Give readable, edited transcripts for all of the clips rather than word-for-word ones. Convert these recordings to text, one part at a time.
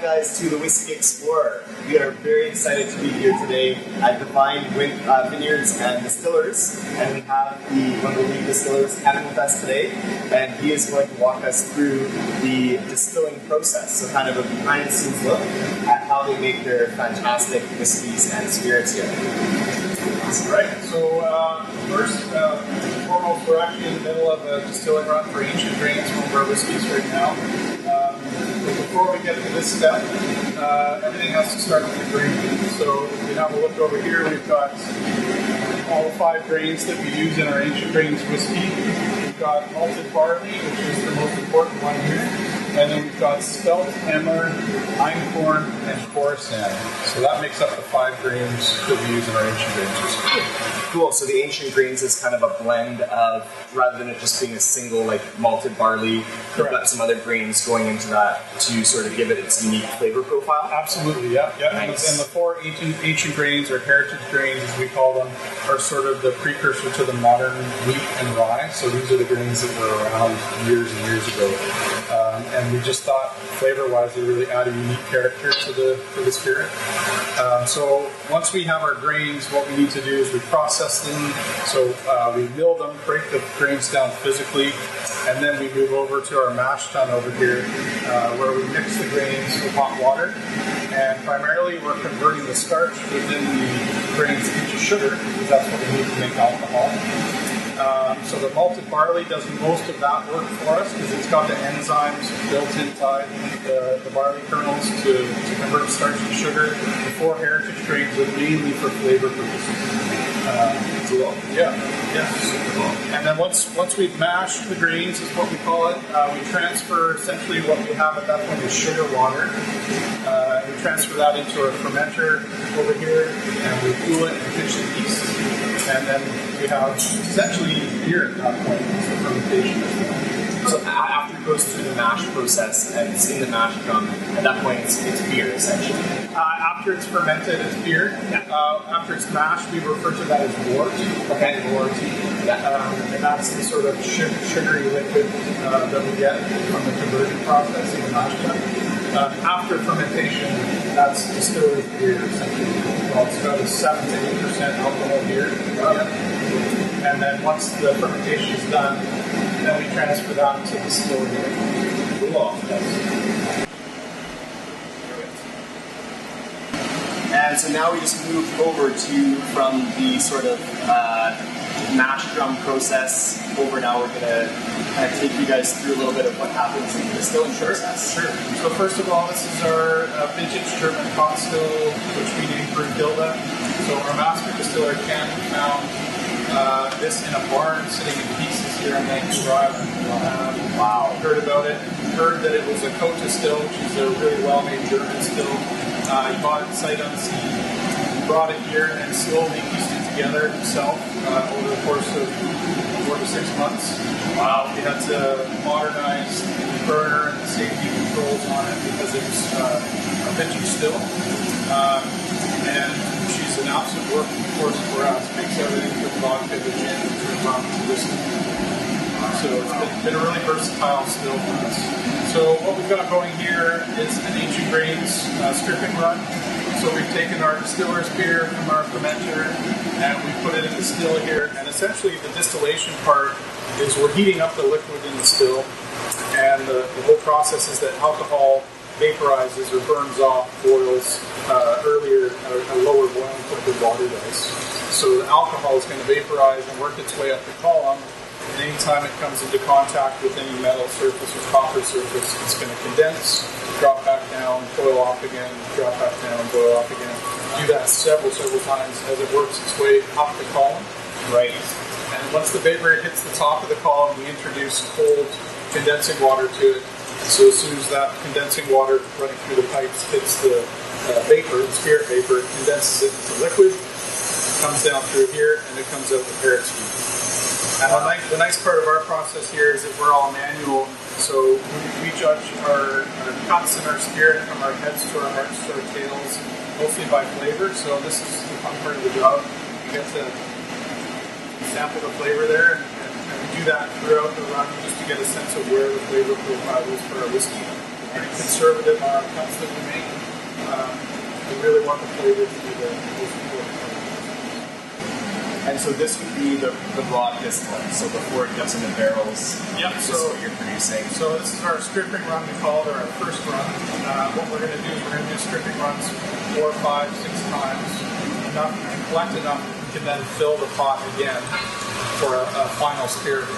guys, to the Whisky Explorer. We are very excited to be here today at Divine Vineyards and Distillers, and we have one of the lead distillers, Kevin, with us today, and he is going to walk us through the distilling process, so kind of a behind-the-scenes look at how they make their fantastic whiskeys and spirits here. Right, so first and foremost, we're actually in the middle of a distilling run for ancient grains, one of our whiskeys right now. Before we get to this step, everything has to start with the grain. So if we have a look over here, we've got all 5 grains that we use in our ancient grains whiskey. We've got malted barley, which is the most important one here. And then we've got spelt, emmer, einkorn, and coruscant. So that makes up the 5 grains that we use in our ancient grains whiskey. Cool, so the ancient grains is kind of a blend of, rather than it just being a single like malted barley, you've got some other grains going into that to sort of give it its unique flavor profile? Absolutely, yeah. Nice. And the 4 ancient grains, or heritage grains as we call them, are sort of the precursor to the modern wheat and rye. So these are the grains that were around years and years ago. And we just thought, flavor-wise, they really add a unique character to the spirit. So once we have our grains, what we need to do is we process them. So we mill them, break the grains down physically, and then we move over to our mash tun over here, where we mix the grains with hot water. And primarily, we're converting the starch within the grains into sugar, because that's what we need to make alcohol. So the malted barley does most of that work for us because it's got the enzymes built inside the barley kernels to convert starch to sugar. The 4 heritage grains are mainly for flavor purposes. And then once we've mashed the grains, is what we call it, we transfer essentially what we have at that point is sugar water. We transfer that into our fermenter over here, and we cool it and pitch the yeast. And then we have essentially beer at that point. It's the fermentation. So after it goes through the mash process and it's in the mash drum, at that point it's beer essentially. After it's fermented, it's beer. After it's mashed, we refer to that as wort. Okay. Wort. And that's the sort of sugary liquid that we get from the conversion process in the mash tun. After fermentation, that's distillers beer essentially. Well, it's about a 7 to 8% alcohol beer. And then once the fermentation is done, then we transfer that to the distillery. Cool. And so now we just moved over from the sort of mash drum process over. Now we're going to kind of take you guys through a little bit of what happens in the distilling process. Sure. So first of all, this is our vintage German pot still, which we named Brewgilde. So our master distiller Ken found this in a barn sitting in pieces here on Vancouver Island. Wow. Heard about it. Heard that it was a Cota still, which is a really well-made German still. He bought it sight unseen. He brought it here and slowly pieced it together himself over the course of 4 to 6 months. Wow. We had to modernize the burner and the safety controls on it because it was a vintage still. And she's an absolute workhorse for us. Makes everything from vodka to gin to rum to whiskey. So it's been a really versatile still for us. So what we've got going here is an ancient grains stripping run. So we've taken our distiller's beer from our fermenter and we put it in the still here. And essentially the distillation part is we're heating up the liquid in the still. And the whole process is that alcohol vaporizes or burns off boils earlier at a lower boiling point than water does. So the alcohol is going to vaporize and work its way up the column. And anytime it comes into contact with any metal surface or copper surface, it's going to condense, drop back down, boil off again, drop back down, boil off again. Do that several times as it works its way up the column. Right. And once the vapor hits the top of the column, we introduce cold condensing water to it. So as soon as that condensing water running through the pipes hits the vapor, the spirit vapor, it condenses it into liquid, comes down through here, and it comes out the parrot sweet. And the nice part of our process here is that we're all manual, so we judge our cuts and our spirit from our heads to our hearts to our tails, mostly by flavor. So this is the fun part of the job. You get to sample the flavor there, and we do that throughout the run just to get a sense of where the flavor profile is for our whiskey. pretty conservative on our cuts that we make. We really want the flavor to be the most important part. And so this would be the raw distillate, so before it gets in the barrels, Yep, this is what you're producing. So this is our stripping run, we call it, or our first run. What we're going to do is we're going to do stripping runs 4, 5, 6 times, enough and collect enough that we can then fill the pot again for a final spirit.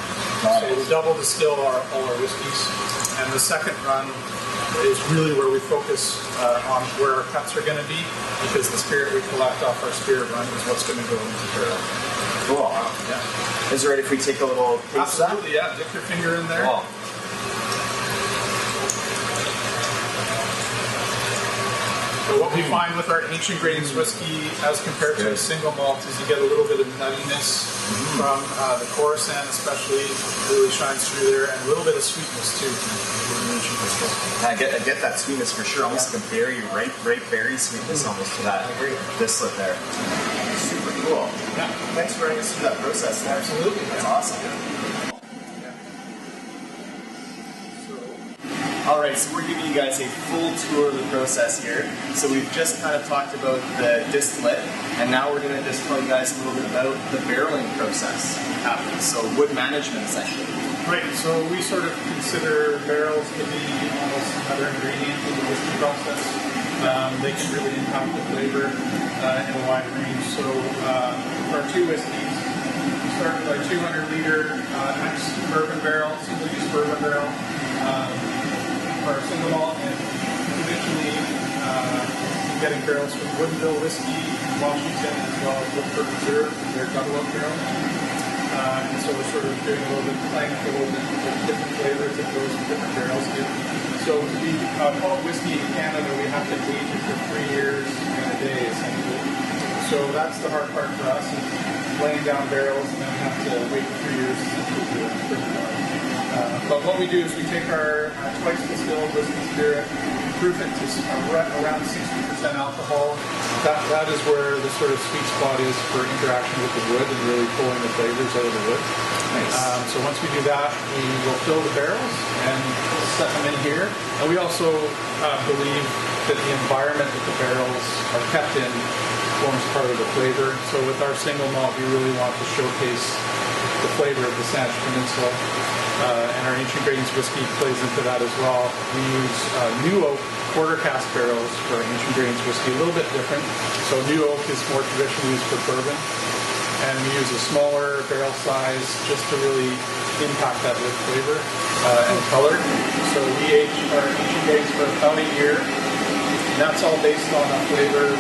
So we double distill all our whiskeys. And the second run is really where we focus on where our cuts are going to be, because the spirit we collect off our spirit run is what's going to go into the barrel. Cool. Yeah. Is it ready if we take a little taste of that? Absolutely, yeah. Dip your finger in there. Cool. So what we find with our ancient grains whiskey as compared to a single malt is you get a little bit of nuttiness from the Coruscant especially, really shines through there, and a little bit of sweetness too. I get that sweetness for sure, almost like a berry, ripe berry sweetness almost to that distillate there. Super cool. Yeah. Thanks for running us through that process there. Absolutely. That's awesome. Alright, so we're giving you guys a full tour of the process here. So we've just kind of talked about the distillate, and now we're going to just tell you guys a little bit about the barreling process. So wood management essentially. Right, so we sort of consider barrels to be almost another ingredient in the whiskey process. They can really impact the flavor in a wide range. So for our two whiskeys, we start with our 200-liter ex-bourbon barrel, single-use bourbon barrel. For our single malt, and traditionally getting barrels from Woodinville Whiskey, Washington, as well as Woodford Reserve, their double-up barrels. And so we're sort of doing a little bit, playing with a little bit of different flavors that goes with different barrels do. So to be called whiskey in Canada, we have to age it for 3 years and a day, essentially. So that's the hard part for us, is laying down barrels, and then we have to wait 3 years essentially to bring it down. But what we do is we take our twice distilled whiskey spirit, proof it to around 60% alcohol. That is where the sort of sweet spot is for interaction with the wood and really pulling the flavors out of the wood. Nice. So once we do that, we will fill the barrels and set them in here. And we also believe that the environment that the barrels are kept in forms part of the flavor. So with our single malt, we really want to showcase the flavor of the Saanich Peninsula. And our ancient grains whiskey plays into that as well. We use new oak quarter cask barrels for ancient grains whiskey, a little bit different. So new oak is more traditionally used for bourbon, and we use a smaller barrel size just to really impact that wood flavor and color. So we age our ancient grains for about a year. And that's all based on a flavor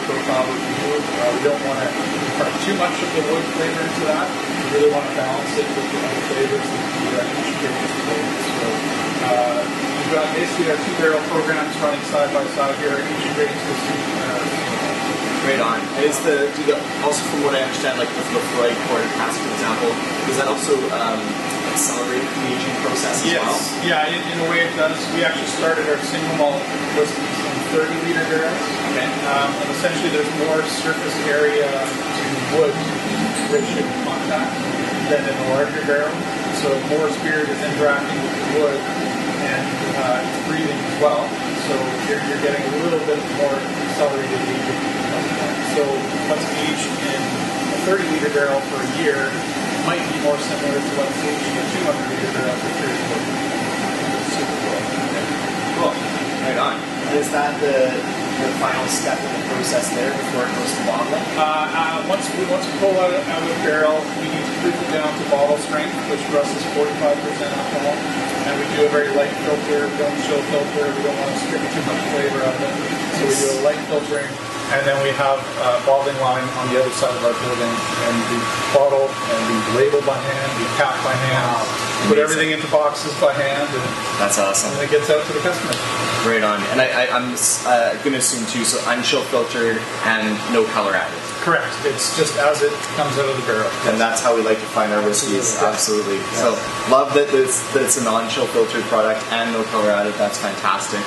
profile that we do. We don't want to impart too much of the wood flavor into that. We really want to balance it with the other flavors that the ancient grains flavors. So we've got basically our 2 barrel programs running side by side here. Ancient grains whiskey. Right on. Also from what I understand, like with Lefroy quarter cask, for example, does that also accelerate the aging process as well? Yeah, in a way it does. We actually started our single malt whiskeys in 30-liter barrels. Okay. And essentially there's more surface area to wood rich in contact than in a larger barrel. So more spirit is interacting with the wood and it's breathing as well. So you're getting a little bit more accelerated aging. So what's aged in a 30-liter barrel for a year might be more similar to what's aged in a 200-liter barrel for 3 years. Super cool. Cool. Right on. Is that the final step in the process there before it goes to bottling? Once we pull out of the barrel, we need to proof it down to bottle strength, which for us is 45% alcohol. And we do a very light filter, don't chill filter. We don't want to strip too much flavor out of it. So we do a light filtering. And then we have a bottling line on the other side of our building, and we bottle and we label by hand, we cap by hand, put everything into boxes by hand, and that's awesome. And it gets out to the customer. Right on. And I'm going to assume too, so unchill filtered and no color added. Correct. It's just as it comes out of the barrel. And that's how we like to find our whiskeys. Absolutely. Yeah. So love that it's a non-chill filtered product and no color added. That's fantastic.